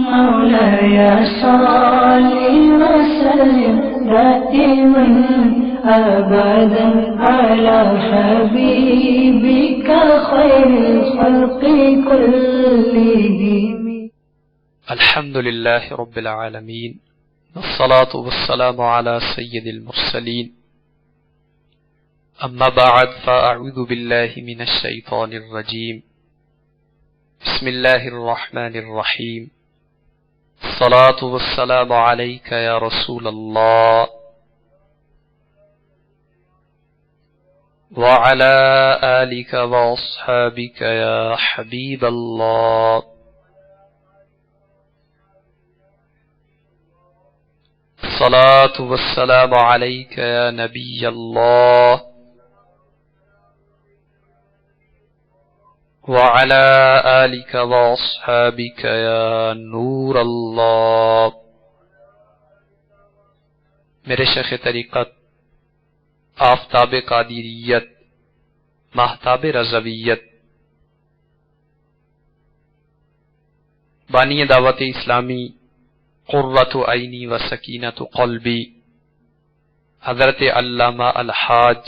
مولاي صل وسلم دائما أبدا على حبيبك خير الخلق كلهم. الحمد لله رب العالمين والصلاة والسلام على سيد المرسلين. أما بعد فأعوذ بالله من الشيطان الرجيم. بسم الله الرحمن الرحيم. الصلاة والسلام عليك يا رسول الله وعلى آلك وأصحابك يا حبيب الله. الصلاة والسلام عليك يا نبي الله وعلى آلك وأصحابك يا نور الله. میرے شیخ طریقت آفتاب قادریت ماہتاب رضویت بانی دعوت اسلامی قرۃ عینی و سکینۃ قلبی حضرت علامہ الحاج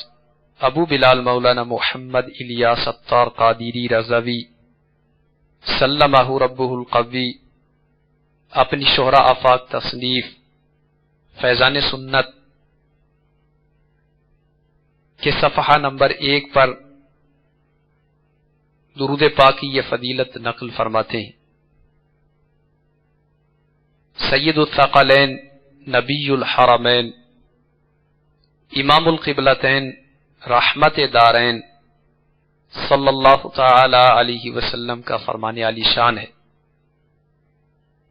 ابو بلال مولانا محمد الیاس ستار قادری رضوی سلمہ ربہ القوی اپنی شہرہ آفاق تصنیف فیضان سنت کے صفحہ نمبر 1 پر درود پاک کی یہ فضیلت نقل فرماتے ہیں. سید الثقلین نبی الحرمین امام القبلتین رحمت دارین صلی اللہ تعالی علیہ وسلم کا فرمان عالی شان ہے،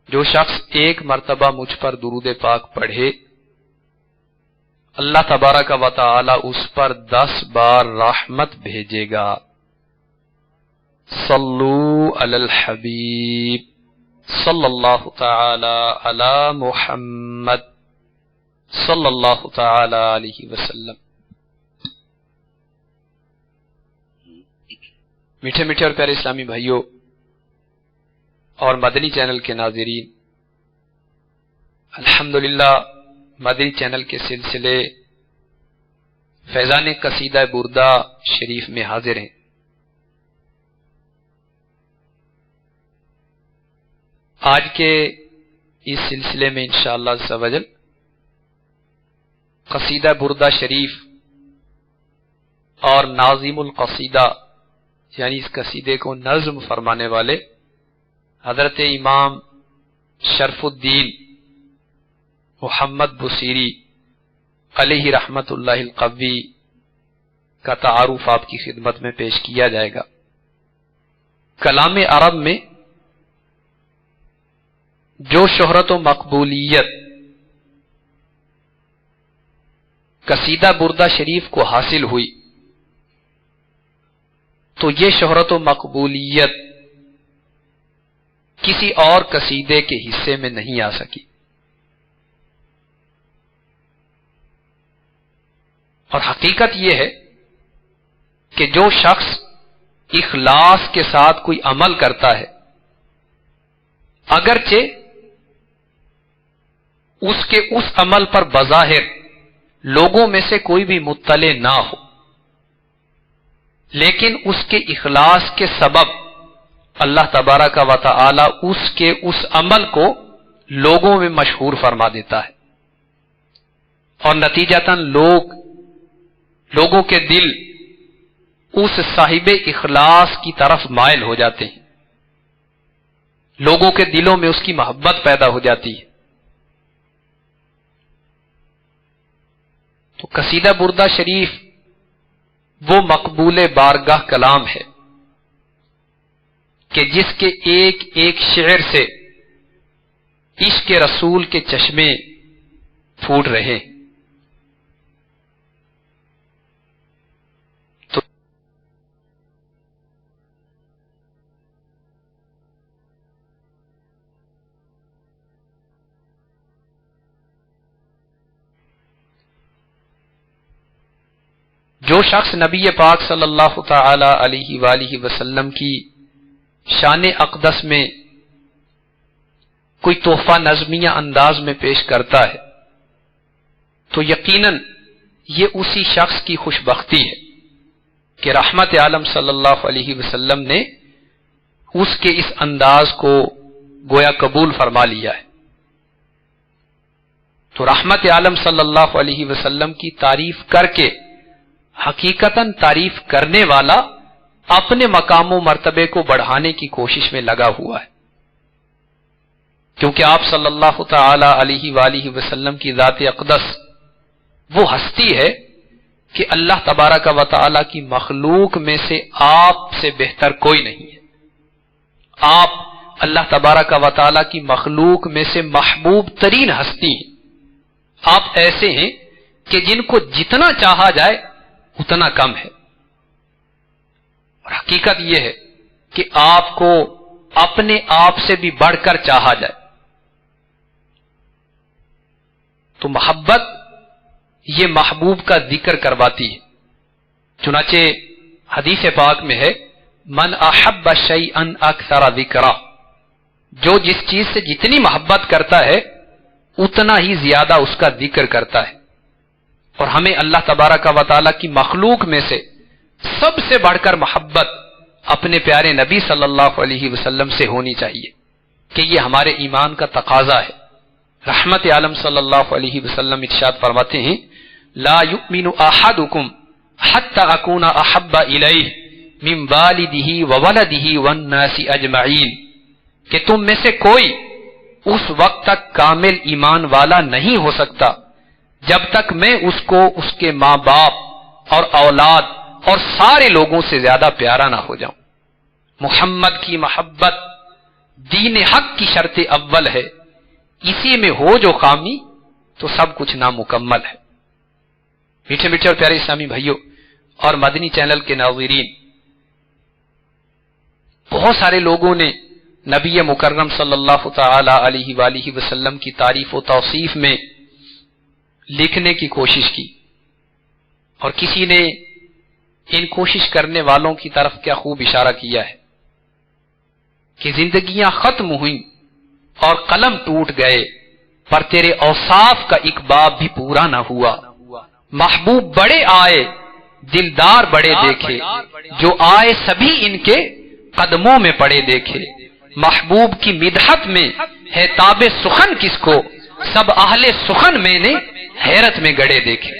جو شخص ایک مرتبہ مجھ پر درود پاک پڑھے اللہ تبارک و تعالی اس پر 10 بار رحمت بھیجے گا. صلو علی الحبیب صلی اللہ تعالی علی محمد صلی اللہ تعالی علیہ وسلم. میٹھے میٹھے اور پیارے اسلامی بھائیوں اور مدنی چینل کے ناظرین، الحمدللہ مدنی چینل کے سلسلے فیضان قصیدہ بردہ شریف میں حاضر ہیں. آج کے اس سلسلے میں انشاءاللہ عز و جل قصیدہ بردہ شریف اور ناظم القصیدہ یعنی اس قصیدے کو نظم فرمانے والے حضرت امام شرف الدین محمد بصیری علیہ رحمت اللہ القوی کا تعارف آپ کی خدمت میں پیش کیا جائے گا. کلام عرب میں جو شہرت و مقبولیت قصیدہ بردہ شریف کو حاصل ہوئی تو یہ شہرت و مقبولیت کسی اور قصیدے کے حصے میں نہیں آ سکی. اور حقیقت یہ ہے کہ جو شخص اخلاص کے ساتھ کوئی عمل کرتا ہے اگرچہ اس کے اس عمل پر بظاہر لوگوں میں سے کوئی بھی مطلع نہ ہو، لیکن اس کے اخلاص کے سبب اللہ تبارک و تعالی اس کے اس عمل کو لوگوں میں مشہور فرما دیتا ہے، اور نتیجتاً لوگوں کے دل اس صاحب اخلاص کی طرف مائل ہو جاتے ہیں، لوگوں کے دلوں میں اس کی محبت پیدا ہو جاتی ہے. تو قصیدہ بردہ شریف وہ مقبول بارگاہ کلام ہے کہ جس کے ایک ایک شعر سے عشق رسول کے چشمے پھوٹ رہے. جو شخص نبی پاک صلی اللہ تعالی علیہ وآلہ وسلم کی شان اقدس میں کوئی تحفہ نظمیہ انداز میں پیش کرتا ہے تو یقیناً یہ اسی شخص کی خوش بختی ہے کہ رحمت عالم صلی اللہ علیہ وسلم نے اس کے اس انداز کو گویا قبول فرما لیا ہے۔ تو رحمت عالم صلی اللہ علیہ وسلم کی تعریف کر کے حقیقتاً تعریف کرنے والا اپنے مقام و مرتبے کو بڑھانے کی کوشش میں لگا ہوا ہے، کیونکہ آپ صلی اللہ تعالی علیہ وآلہ وسلم کی ذات اقدس وہ ہستی ہے کہ اللہ تبارک و تعالی کی مخلوق میں سے آپ سے بہتر کوئی نہیں ہے۔ آپ اللہ تبارک و تعالی کی مخلوق میں سے محبوب ترین ہستی ہیں۔ آپ ایسے ہیں کہ جن کو جتنا چاہا جائے اتنا کم ہے، اور حقیقت یہ ہے کہ آپ کو اپنے آپ سے بھی بڑھ کر چاہا جائے۔ تو محبت یہ محبوب کا ذکر کرواتی ہے، چنانچہ حدیث پاک میں ہے من احب شیئا اکثر ذکرہ، جو جس چیز سے جتنی محبت کرتا ہے اتنا ہی زیادہ اس کا ذکر کرتا ہے، اور ہمیں اللہ تبارک و تعالی کی مخلوق میں سے سب سے بڑھ کر محبت اپنے پیارے نبی صلی اللہ علیہ وسلم سے ہونی چاہیے کہ یہ ہمارے ایمان کا تقاضا ہے۔ رحمت عالم صلی اللہ علیہ وسلم ارشاد فرماتے ہیں لا یؤمن احدکم حتی اکون احب الیہ من والدہ وولدہ والناس اجمعین، کہ تم میں سے کوئی اس وقت تک کامل ایمان والا نہیں ہو سکتا جب تک میں اس کو اس کے ماں باپ اور اولاد اور سارے لوگوں سے زیادہ پیارا نہ ہو جاؤں۔ محمد کی محبت دین حق کی شرط اول ہے، اسی میں ہو جو خامی تو سب کچھ نامکمل ہے۔ میٹھے میٹھے اور پیارے اسلامی بھائیوں اور مدنی چینل کے ناظرین، بہت سارے لوگوں نے نبی مکرم صلی اللہ تعالی علیہ وآلہ وسلم کی تعریف و توصیف میں لکھنے کی کوشش کی، اور کسی نے ان کوشش کرنے والوں کی طرف کیا خوب اشارہ کیا ہے کہ زندگیاں ختم ہوئیں اور قلم ٹوٹ گئے پر تیرے اوصاف کا ایک باب بھی پورا نہ ہوا۔ محبوب بڑے آئے دلدار بڑے دیکھے، جو آئے سبھی ان کے قدموں میں پڑے دیکھے۔ محبوب کی مدحت میں ہے تاب سخن کس کو، سب اہل سخن میں نے حیرت میں گڑے دیکھے۔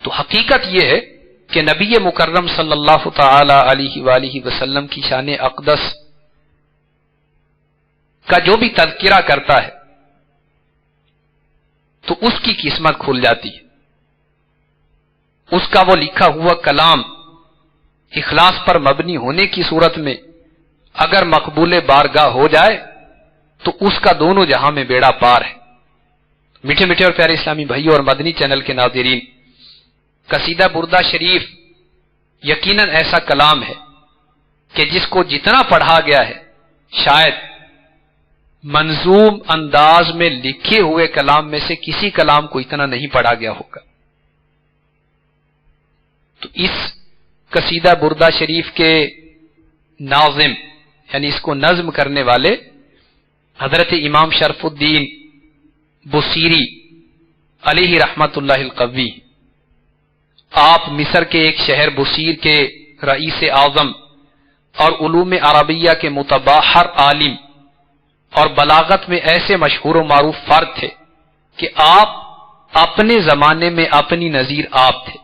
تو حقیقت یہ ہے کہ نبی مکرم صلی اللہ تعالی علیہ وآلہ وسلم کی شان اقدس کا جو بھی تذکرہ کرتا ہے تو اس کی قسمت کھل جاتی ہے۔ اس کا وہ لکھا ہوا کلام اخلاص پر مبنی ہونے کی صورت میں اگر مقبول بارگاہ ہو جائے تو اس کا دونوں جہاں میں بیڑا پار ہے۔ میٹھے میٹھے اور پیارے اسلامی بھائیوں اور مدنی چینل کے ناظرین، قصیدہ بردہ شریف یقیناً ایسا کلام ہے کہ جس کو جتنا پڑھا گیا ہے شاید منظوم انداز میں لکھے ہوئے کلام میں سے کسی کلام کو اتنا نہیں پڑھا گیا ہوگا۔ تو اس قصیدہ بردہ شریف کے ناظم یعنی اس کو نظم کرنے والے حضرت امام شرف الدین بصیری علیہ رحمت اللہ القوی، آپ مصر کے ایک شہر بصیر کے رئیس اعظم اور علوم عربیہ کے متبحر عالم اور بلاغت میں ایسے مشہور و معروف فرد تھے کہ آپ اپنے زمانے میں اپنی نظیر آپ تھے،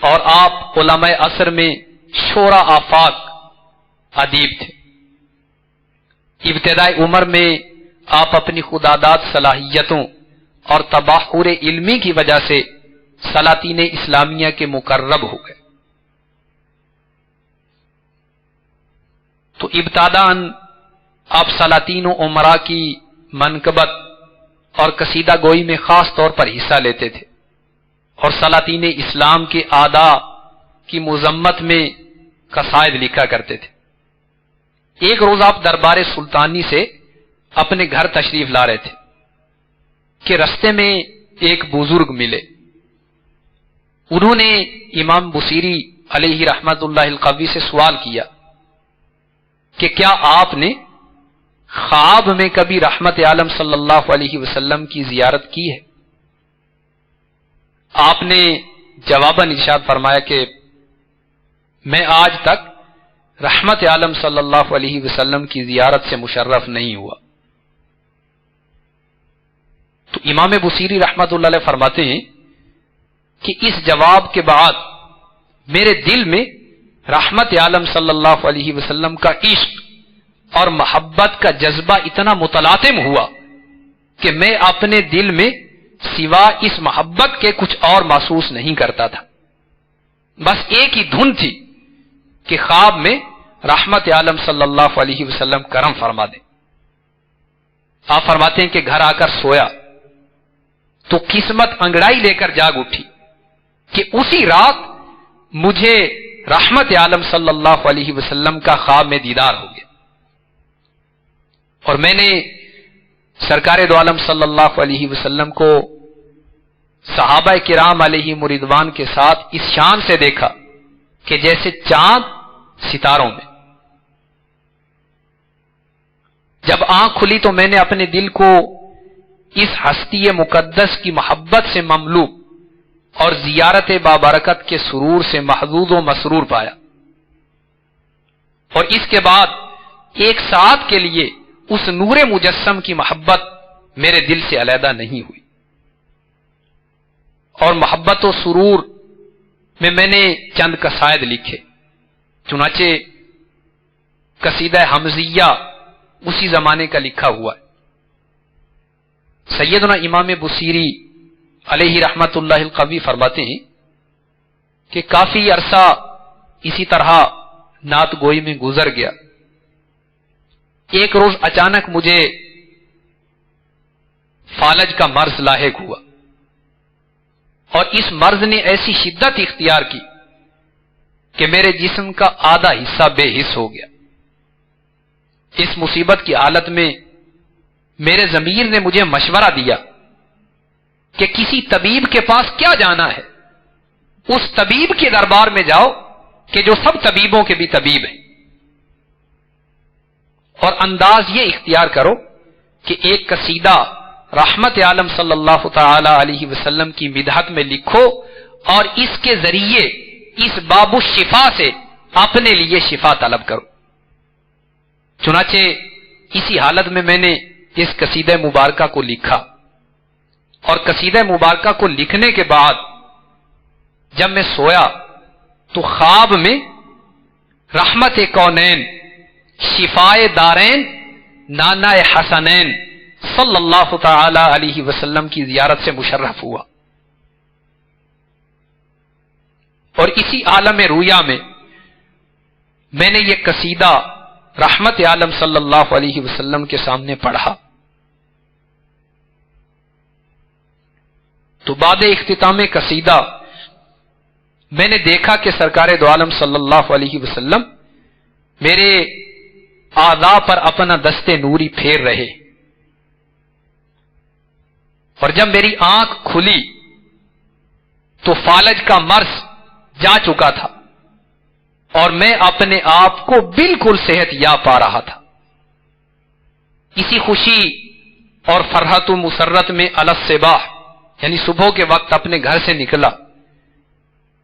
اور آپ علماء عصر میں شورا آفاق ادیب تھے۔ ابتدائی عمر میں آپ اپنی خداداد صلاحیتوں اور تبحر علمی کی وجہ سے سلاطین اسلامیہ کے مقرب ہو گئے۔ تو ابتداً آپ سلاطین و عمراء کی منقبت اور قصیدہ گوئی میں خاص طور پر حصہ لیتے تھے، اور سلاطین اسلام کے اعداء کی مذمت میں قصائد لکھا کرتے تھے۔ ایک روز آپ دربار سلطانی سے اپنے گھر تشریف لا رہے تھے کہ رستے میں ایک بزرگ ملے۔ انہوں نے امام بصیری علیہ رحمت اللہ القوی سے سوال کیا کہ کیا آپ نے خواب میں کبھی رحمت عالم صلی اللہ علیہ وسلم کی زیارت کی ہے؟ آپ نے جواباً ارشاد فرمایا کہ میں آج تک رحمت عالم صلی اللہ علیہ وسلم کی زیارت سے مشرف نہیں ہوا۔ تو امام بصیری رحمت اللہ علیہ فرماتے ہیں کہ اس جواب کے بعد میرے دل میں رحمت عالم صلی اللہ علیہ وسلم کا عشق اور محبت کا جذبہ اتنا متلاطم ہوا کہ میں اپنے دل میں سوا اس محبت کے کچھ اور محسوس نہیں کرتا تھا۔ بس ایک ہی دھن تھی کہ خواب میں رحمت عالم صلی اللہ علیہ وسلم کرم فرما دیں۔ آپ فرماتے ہیں کہ گھر آ کر سویا تو قسمت انگڑائی لے کر جاگ اٹھی کہ اسی رات مجھے رحمت عالم صلی اللہ علیہ وسلم کا خواب میں دیدار ہو گیا، اور میں نے سرکار دو عالم صلی اللہ علیہ وسلم کو صحابہ کرام علیہ رضوان کے ساتھ اس شان سے دیکھا کہ جیسے چاند ستاروں میں۔ جب آنکھ کھلی تو میں نے اپنے دل کو اس ہستی مقدس کی محبت سے مملو اور زیارت بابرکت کے سرور سے محظوظ و مسرور پایا، اور اس کے بعد ایک ساتھ کے لیے اس نور مجسم کی محبت میرے دل سے علیحدہ نہیں ہوئی، اور محبت و سرور میں نے چند قصائد لکھے۔ چنانچہ قصیدہ حمزیہ اسی زمانے کا لکھا ہوا ہے۔ سیدنا امام بصیری علیہ رحمت اللہ القوی فرماتے ہیں کہ کافی عرصہ اسی طرح نعت گوئی میں گزر گیا۔ ایک روز اچانک مجھے فالج کا مرض لاحق ہوا، اور اس مرض نے ایسی شدت اختیار کی کہ میرے جسم کا آدھا حصہ بے حس ہو گیا۔ اس مصیبت کی حالت میں میرے ضمیر نے مجھے مشورہ دیا کہ کسی طبیب کے پاس کیا جانا ہے، اس طبیب کے دربار میں جاؤ کہ جو سب طبیبوں کے بھی طبیب ہیں، اور انداز یہ اختیار کرو کہ ایک قصیدہ رحمت عالم صلی اللہ تعالی علیہ وسلم کی مدحت میں لکھو، اور اس کے ذریعے اس باب الشفا سے اپنے لیے شفا طلب کرو۔ چنانچہ اسی حالت میں نے اس قصیدہ مبارکہ کو لکھا، اور قصیدہ مبارکہ کو لکھنے کے بعد جب میں سویا تو خواب میں رحمت کونین، شفائے دارین، نانا حسنین صلی اللہ تعالی علیہ وسلم کی زیارت سے مشرف ہوا، اور اسی عالم رویا میں نے یہ قصیدہ رحمت عالم صلی اللہ علیہ وسلم کے سامنے پڑھا۔ تو بعد اختتام قصیدہ میں نے دیکھا کہ سرکار دو عالم صلی اللہ علیہ وسلم میرے اعضاء پر اپنا دست نوری پھیر رہے، اور جب میری آنکھ کھلی تو فالج کا مرض جا چکا تھا، اور میں اپنے آپ کو بالکل صحت یاب پا رہا تھا۔ اسی خوشی اور فرحت و مسرت میں الصباح یعنی صبح کے وقت اپنے گھر سے نکلا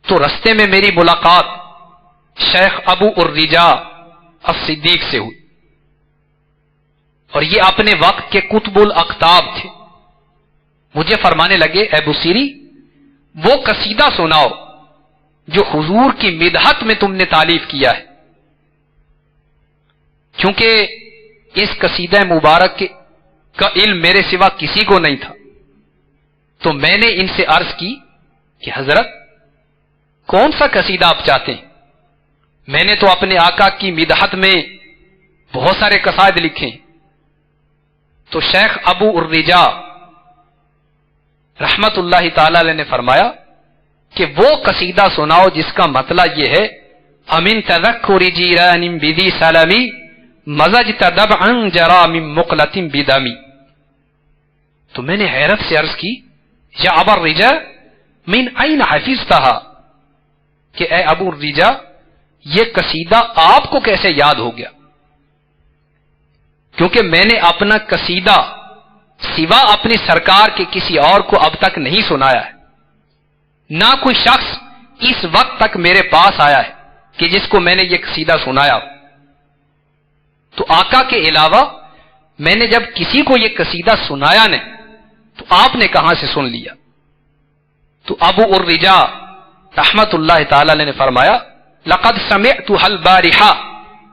تو رستے میں میری ملاقات شیخ ابو الرجا الصدیق سے ہوئی، اور یہ اپنے وقت کے قطب الاقطاب تھے۔ مجھے فرمانے لگے، اے بصیری، وہ قصیدہ سناؤ جو حضور کی مدحت میں تم نے تالیف کیا ہے۔ چونکہ اس قصیدہ مبارک کا علم میرے سوا کسی کو نہیں تھا، تو میں نے ان سے عرض کی کہ حضرت کون سا قصیدہ آپ چاہتے ہیں؟ میں نے تو اپنے آقا کی مدحت میں بہت سارے قصائد لکھے ہیں۔ تو شیخ ابو الرجا رحمت اللہ تعالی علیہ نے فرمایا کہ وہ قصیدہ سناؤ جس کا مطلب یہ ہے، امن تذکر جیران بدی سلامی مزجت دبعا جرا من مقلۃ بدمی۔ تو میں نے حیرت سے عرض کی، یا ابا الرجا من این حفظتها، کہ اے ابو الرجا یہ قصیدہ آپ کو کیسے یاد ہو گیا؟ کیونکہ میں نے اپنا قصیدہ سوا اپنی سرکار کے کسی اور کو اب تک نہیں سنایا ہے، نہ کوئی شخص اس وقت تک میرے پاس آیا ہے کہ جس کو میں نے یہ قصیدہ سنایا ہو۔ تو آقا کے علاوہ میں نے جب کسی کو یہ قصیدہ سنایا نہیں تو آپ نے کہاں سے سن لیا؟ تو ابو الرجا رحمت اللہ تعالی علیہ نے فرمایا لقد سمعتها البارحة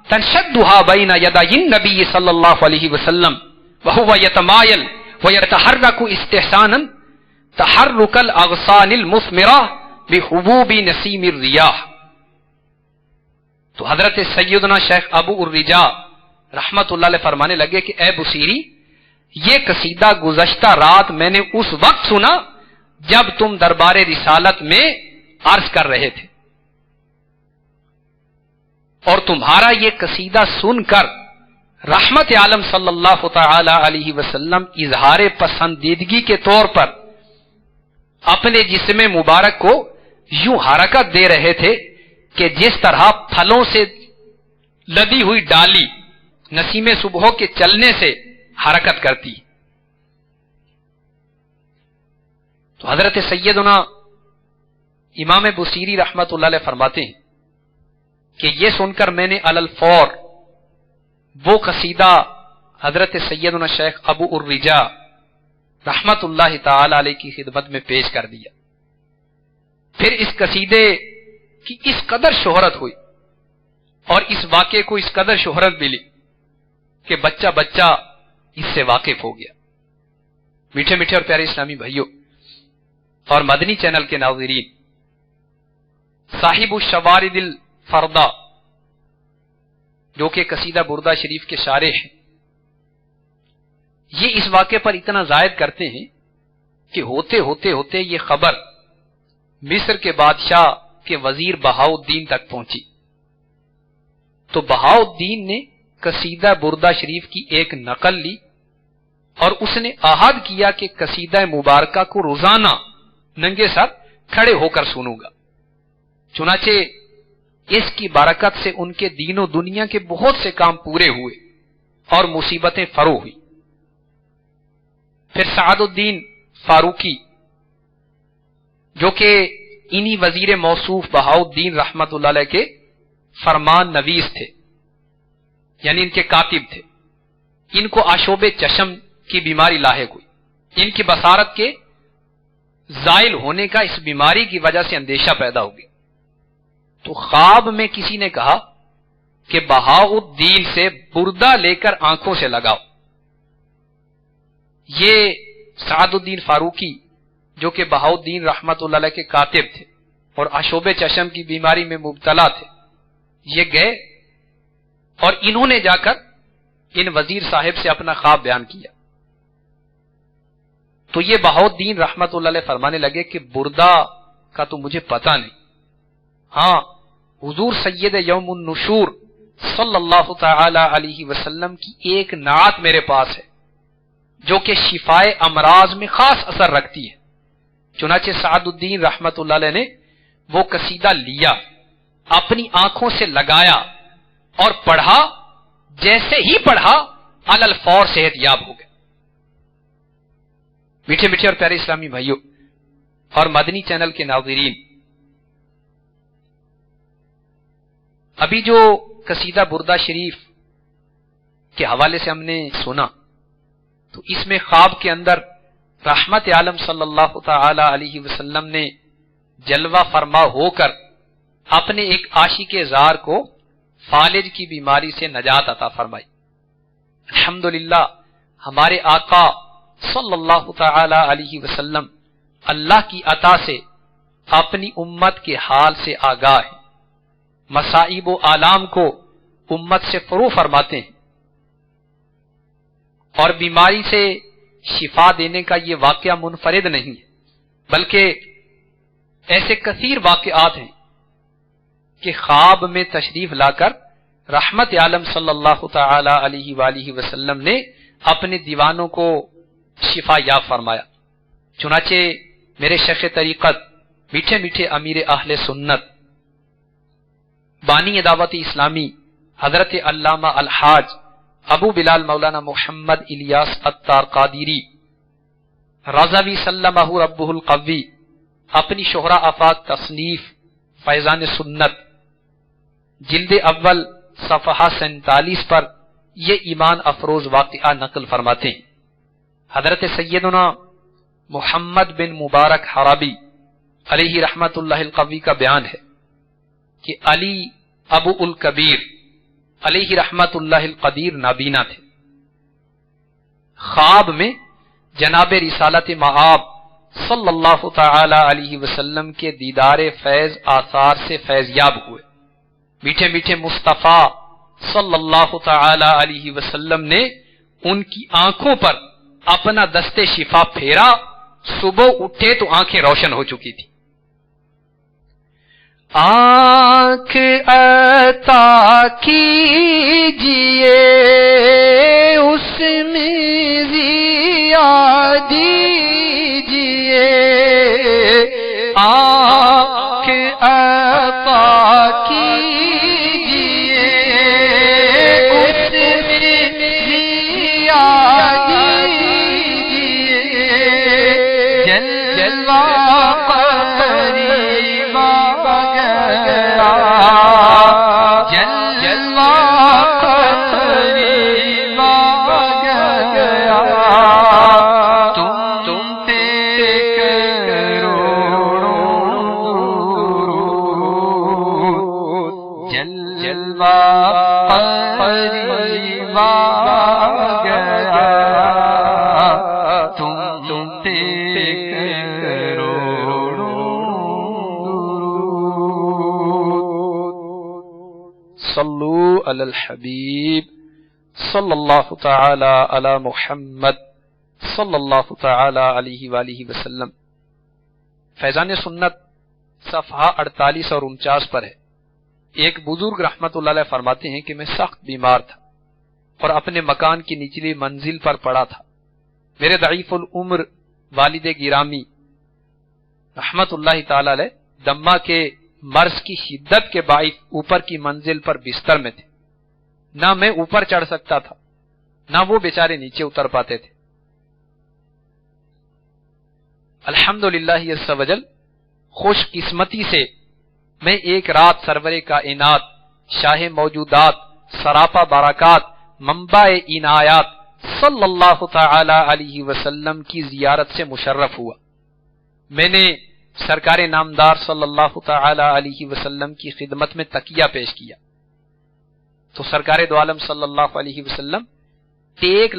تنشدها بين يدي النبي صلی اللہ علیہ وسلم وهو يتمايل ويتحرك استحسانا تحرك الاغصان المثمرة بحبوب نسیم الریاح۔ تو حضرت سیدنا شیخ ابو الرجا رحمت اللہ علیہ فرمانے لگے کہ اے بصیری، یہ قصیدہ گزشتہ رات میں نے اس وقت سنا جب تم دربار رسالت میں عرض کر رہے تھے، اور تمہارا یہ قصیدہ سن کر رحمت عالم صلی اللہ تعالی علیہ وسلم اظہار پسندیدگی کے طور پر اپنے جسم مبارک کو یوں حرکت دے رہے تھے کہ جس طرح پھلوں سے لدی ہوئی ڈالی نسیم صبح کے چلنے سے حرکت کرتی۔ تو حضرت سیدنا امام بصیری رحمت اللہ علیہ فرماتے ہیں کہ یہ سن کر میں نے علی الفور وہ قصیدہ حضرت سیدنا شیخ ابو الرجا رحمت اللہ تعالی علیہ کی خدمت میں پیش کر دیا۔ پھر اس قصیدے کی اس قدر شہرت ہوئی اور اس واقعے کو اس قدر شہرت ملی کہ بچہ بچہ اس سے واقف ہو گیا۔ میٹھے میٹھے اور پیارے اسلامی بھائیوں اور مدنی چینل کے ناظرین، صاحب الشوارد الفردہ جو کہ قصیدہ بردہ شریف کے شارح ہیں، یہ اس واقعے پر اتنا زائد کرتے ہیں کہ ہوتے ہوتے ہوتے یہ خبر مصر کے بادشاہ کے وزیر بہاؤالدین تک پہنچی۔ تو بہاؤالدین نے قصیدہ بردہ شریف کی ایک نقل لی اور اس نے عہد کیا کہ قصیدہ مبارکہ کو روزانہ ننگے سر کھڑے ہو کر سنوں گا۔ چنانچہ اس کی برکت سے ان کے دین و دنیا کے بہت سے کام پورے ہوئے اور مصیبتیں فرو ہوئی۔ پھر سعد الدین فاروقی جو کہ انہی وزیر موصوف بہاؤالدین رحمت اللہ علیہ کے فرمان نویس تھے، یعنی ان کے کاتب تھے، ان کو آشوب چشم کی بیماری لاحق ہوئی۔ ان کی بصارت کے زائل ہونے کا اس بیماری کی وجہ سے اندیشہ پیدا ہو گیا۔ تو خواب میں کسی نے کہا کہ بہاؤالدین سے بردہ لے کر آنکھوں سے لگاؤ۔ یہ سعد الدین فاروقی جو کہ بہاؤالدین رحمت اللہ علیہ کے کاتب تھے اور آشوب چشم کی بیماری میں مبتلا تھے، یہ گئے اور انہوں نے جا کر ان وزیر صاحب سے اپنا خواب بیان کیا۔ تو یہ بہاؤالدین رحمت اللہ علیہ فرمانے لگے کہ بردہ کا تو مجھے پتہ نہیں، ہاں حضور سید یوم النشور صلی اللہ تعالی علیہ وسلم کی ایک نعت میرے پاس ہے جو کہ شفائے امراض میں خاص اثر رکھتی ہے۔ چنانچہ سعد الدین رحمت اللہ علیہ نے وہ قصیدہ لیا، اپنی آنکھوں سے لگایا اور پڑھا، جیسے ہی پڑھا علی الفور صحت یاب ہو گئے۔ میٹھے میٹھے اور پیارے اسلامی بھائیوں اور مدنی چینل کے ناظرین، ابھی جو قصیدہ بردہ شریف کے حوالے سے ہم نے سنا، تو اس میں خواب کے اندر رحمت عالم صلی اللہ تعالی علیہ وسلم نے جلوہ فرما ہو کر اپنے ایک عاشق زار کو فالج کی بیماری سے نجات عطا فرمائی۔ الحمدللہ ہمارے آقا صلی اللہ تعالی علیہ وسلم اللہ کی عطا سے اپنی امت کے حال سے آگاہ ہیں، مصائب و آلام کو امت سے فرو فرماتے ہیں، اور بیماری سے شفا دینے کا یہ واقعہ منفرد نہیں ہے، بلکہ ایسے کثیر واقعات ہیں کہ خواب میں تشریف لا کر رحمت عالم صلی اللہ تعالی علیہ وآلہ وسلم نے اپنے دیوانوں کو شفا یاب فرمایا۔ چنانچہ میرے شیخ طریقت میٹھے میٹھے امیر اہل سنت بانی دعوت اسلامی حضرت علامہ الحاج ابو بلال مولانا محمد الیاس عطار قادری رضوی سلمہ ربہ القوی اپنی شہرہ آفاق تصنیف فیضان سنت جلد اول صفحہ 47 پر یہ ایمان افروز واقعہ نقل فرماتے ہیں۔ حضرت سیدنا محمد بن مبارک حرابی علیہ رحمت اللہ القوی کا بیان ہے کہ علی ابو الکبیر علیہ رحمت اللہ القدیر نابینا تھے۔ خواب میں جناب رسالت مآب صلی اللہ تعالی علیہ وسلم کے دیدار فیض آثار سے فیض یاب ہوئے۔ میٹھے میٹھے مصطفیٰ صلی اللہ تعالی علیہ وسلم نے ان کی آنکھوں پر اپنا دست شفا پھیرا، صبح اٹھے تو آنکھیں روشن ہو چکی تھی۔ آنکھ عطا کیجئے اس میں ضیا دیجئے، آنکھ عطا کیجئے اس میں ضیا دیجئے، جلوہ قریب صلو علی الحبیب صلی اللہ تعالی علی محمد صلی اللہ تعالی علیہ وآلہ وسلم۔ فیضان سنت صفحہ 48 اور 49 پر ہے۔ ایک بزرگ رحمت اللہ علیہ فرماتے ہیں کہ میں سخت بیمار تھا اور اپنے مکان کی نچلی منزل پر پڑا تھا۔ میرے ضعیف العمر والد گرامی رحمت اللہ تعالی علیہ دمہ کے مرض کی شدت کے باعث اوپر کی منزل پر بستر میں تھے۔ نہ میں اوپر چڑھ سکتا تھا نہ وہ بیچارے نیچے اتر پاتے تھے۔ الحمدللہ عز وجل خوش قسمتی سے میں ایک رات سرور کائنات شاہ موجودات سراپا برکات منبع عنایات صلی اللہ تعالی علیہ وسلم کی زیارت سے مشرف ہوا۔ میں نے سرکار نامدار صلی اللہ تعالی علیہ وسلم کی خدمت میں تکیہ پیش کیا تو سرکار دو عالم صلی اللہ علیہ وسلم ایک